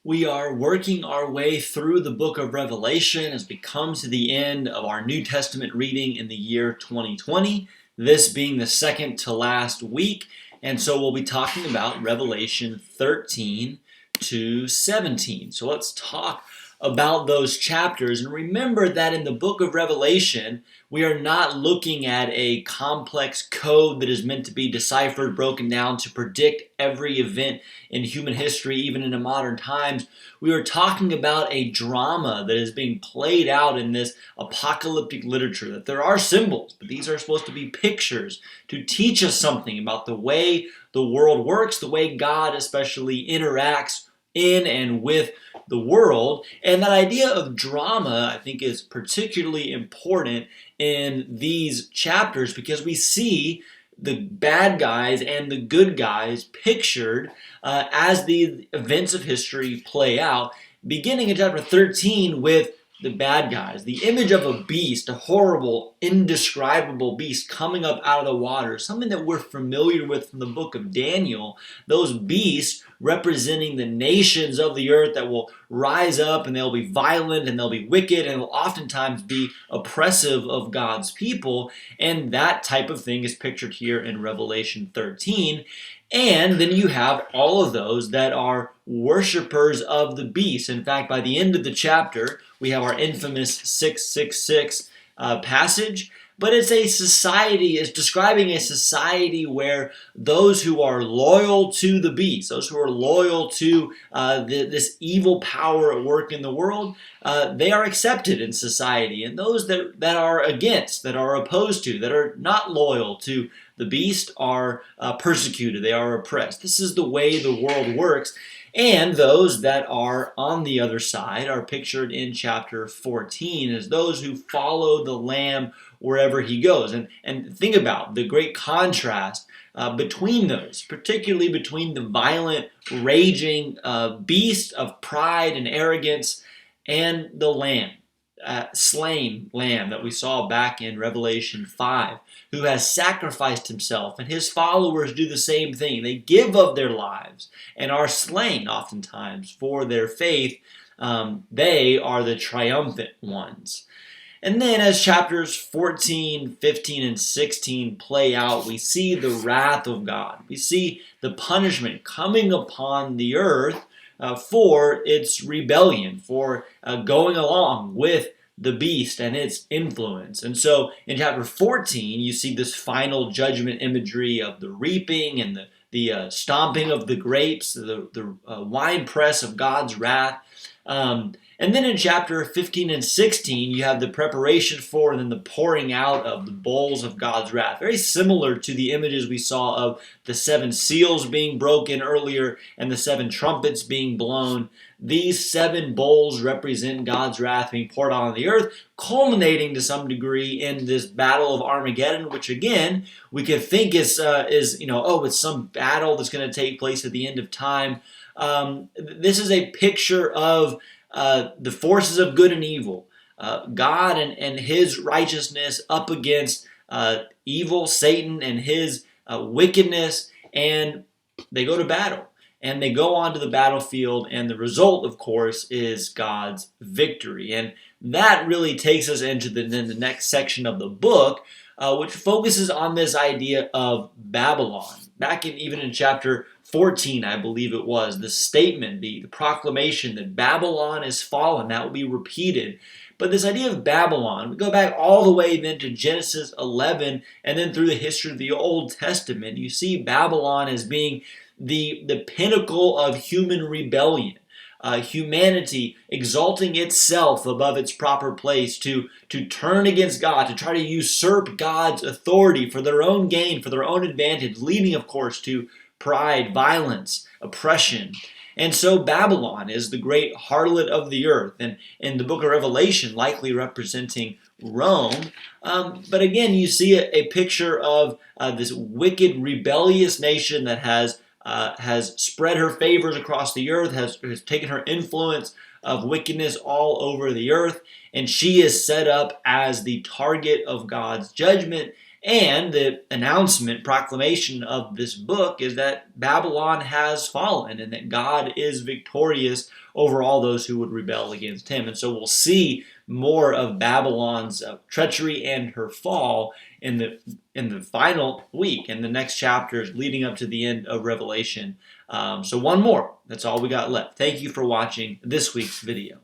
We are working our way through the book of Revelation as we come to the end of our New Testament reading in the year 2020, this being the second to last week. And so we'll be talking about Revelation 13 to 17. So let's talk about those chapters. And remember that in the book of Revelation, we are not looking at a complex code that is meant to be deciphered, broken down to predict every event in human history, even into modern times. We are talking about a drama that is being played out in this apocalyptic literature, that there are symbols, but these are supposed to be pictures to teach us something about the way the world works, the way God especially interacts in and with the world. And that idea of drama, I think, is particularly important in these chapters because we see the bad guys and the good guys pictured as the events of history play out, beginning in chapter 13 with the bad guys. The image of a beast, a horrible, indescribable beast coming up out of the water, something that we're familiar with from the book of Daniel. Those beasts representing the nations of the earth that will rise up and they'll be violent and they'll be wicked and will oftentimes be oppressive of God's people. And that type of thing is pictured here in Revelation 13. And then you have all of those that are worshipers of the beast. In fact, by the end of the chapter, we have our infamous 666 passage. But it's a society, it's describing a society where those who are loyal to the beast, those who are loyal to this evil power at work in the world, they are accepted in society. And those that are against, that are opposed to, that are not loyal to the beast are persecuted, they are oppressed. This is the way the world works. And those that are on the other side are pictured in chapter 14 as those who follow the Lamb wherever he goes. And think about the great contrast between those, particularly between the violent, raging beast of pride and arrogance and the Lamb. Slain lamb that we saw back in Revelation 5, who has sacrificed himself, and his followers do the same thing. They give of their lives and are slain oftentimes for their faith. They are the triumphant ones. And then as chapters 14, 15, and 16 play out, we see the wrath of God. We see the punishment coming upon the earth for its rebellion, for going along with the beast and its influence. And so in chapter 14, you see this final judgment imagery of the reaping and the stomping of the grapes, the winepress of God's wrath. And then in chapter 15 and 16, you have the preparation for and then the pouring out of the bowls of God's wrath. Very similar to the images we saw of the 7 seals being broken earlier and the 7 trumpets being blown. These 7 bowls represent God's wrath being poured out on the earth, culminating to some degree in this battle of Armageddon, which again, we could think is it's some battle that's going to take place at the end of time. This is a picture of the forces of good and evil, God and his righteousness up against evil, Satan and his wickedness, and they go to battle. And they go onto the battlefield, and the result, of course, is God's victory. And that really takes us into the next section of the book, which focuses on this idea of Babylon. Back even in chapter 14, I believe it was, the statement, the proclamation that Babylon is fallen, that will be repeated. But this idea of Babylon, we go back all the way then to Genesis 11 and then through the history of the Old Testament. You see Babylon as being the pinnacle of human rebellion. Humanity exalting itself above its proper place to turn against God, to try to usurp God's authority for their own gain, for their own advantage, leading, of course, to pride, violence, oppression. And so Babylon is the great harlot of the earth, and in the book of Revelation, likely representing Rome. But again, you see a picture of this wicked, rebellious nation that has spread her favors across the earth, has taken her influence of wickedness all over the earth, and she is set up as the target of God's judgment And the announcement, proclamation of this book is that Babylon has fallen and that God is victorious over all those who would rebel against him. And so we'll see more of Babylon's treachery and her fall in the final week, in the next chapters leading up to the end of Revelation. So one more. That's all we got left. Thank you for watching this week's video.